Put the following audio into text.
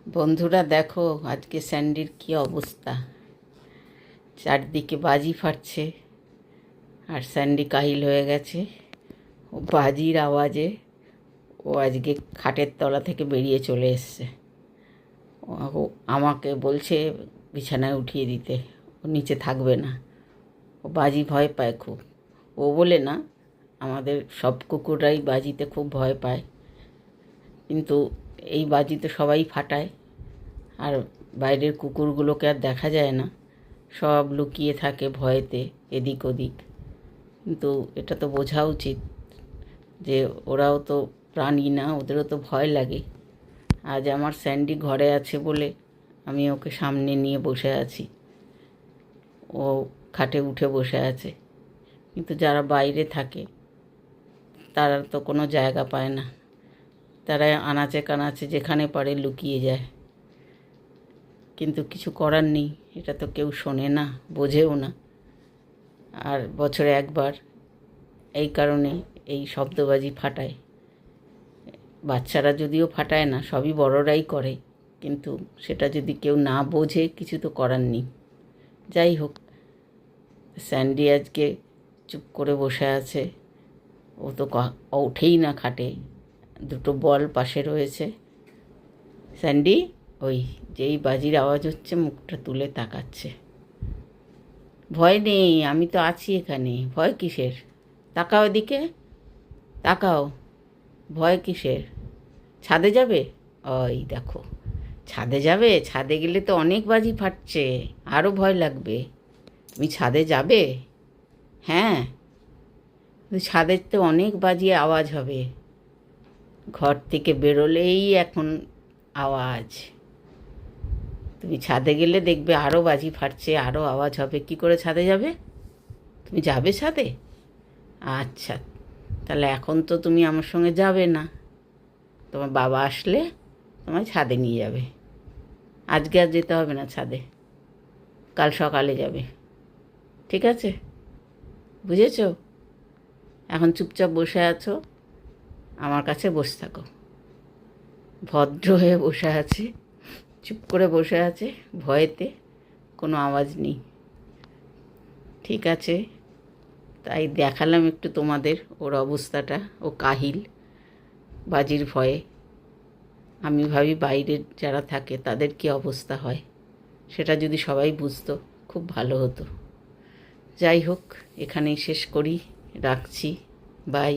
বন্ধুরা দেখো আজকে স্যান্ডির কী অবস্থা। চারদিকে বাজি ফাটছে আর স্যান্ডি কাহিল হয়ে গেছে। ও বাজির আওয়াজে ও আজকে খাটের তলা থেকে বেরিয়ে চলে এসছে। ও আমাকে বলছে বিছানায় উঠিয়ে দিতে, ও নিচে থাকবে না। ও বাজি ভয় পায় খুব। ও বলে না, আমাদের সব কুকুররাই বাজিতে খুব ভয় পায়, কিন্তু এই বাজি তো সবাই ফাটায়। আর বাইরের কুকুরগুলোকে আর দেখা যায় না, সব লুকিয়ে থাকে ভয়েতে এদিক ওদিক। কিন্তু এটা তো বোঝা উচিত যে ওরাও তো প্রাণী না, ওদেরও তো ভয় লাগে। আজ আমার স্যান্ডি ঘরে আছে বলে আমি ওকে সামনে নিয়ে বসে আছি, ও খাটে উঠে বসে আছে। কিন্তু যারা বাইরে থাকে তারা তো কোনো জায়গা পায় না, তারা আনাচে কানাচে যেখানে পারে লুকিয়ে যায়। কিন্তু কিছু করার নেই, এটা তো কেউ শোনে না, বোঝেও না। আর বছরে একবার এই কারণে এই শব্দবাজি ফাটায়। বাচ্চারা যদিও ফাটায় না, সবই বড়রাই করে, কিন্তু সেটা যদি কেউ না বোঝে কিছু তো করার নেই। যাই হোক, স্যান্ডি আজকে চুপ করে বসে আছে। ও তো ওঠেই না খাটে, দুটো বল পাশে রয়েছে। স্যান্ডি ওই যেই বাজির আওয়াজ হচ্ছে মুখটা তুলে তাকাচ্ছে। ভয় নেই, আমি তো আছি এখানে, ভয় কিসের? তাকাও এদিকে, তাকাও, ভয় কিসের? ছাদে যাবে? ওই দেখো, ছাদে যাবে? ছাদে গেলে তো অনেক বাজি ফাটছে, আরও ভয় লাগবে। তুমি ছাদে যাবে? হ্যাঁ, ছাদের তো অনেক বাজি আওয়াজ হবে, ঘর থেকে বেরোলেই এখন আওয়াজ। তুমি ছাদে গেলে দেখবে আরও বাজি ফাটছে, আরও আওয়াজ হবে। কি করে ছাদে যাবে? তুমি যাবে ছাদে? আচ্ছা, তাহলে এখন তো তুমি আমার সঙ্গে যাবে না, তোমার বাবা আসলে তোমায় ছাদে নিয়ে যাবে। আজকে আর যেতে হবে না ছাদে, কাল সকালে যাবে, ঠিক আছে? বুঝেছ? এখন চুপচাপ বসে আছো, আমার কাছে বসে থাকো। ভদ্র হয়ে বসে আছে, চুপ করে বসে আছে, ভয়েতে কোনো আওয়াজ নেই। ঠিক আছে, তাই দেখালাম একটু তোমাদের ওর অবস্থাটা। ও কাহিল বাজির ভয়ে। আমি ভাবি বাইরের যারা থাকে তাদের কী অবস্থা হয়, সেটা যদি সবাই বুঝতো খুব ভালো হতো। যাই হোক, এখানেই শেষ করি, রাখছি, বাই।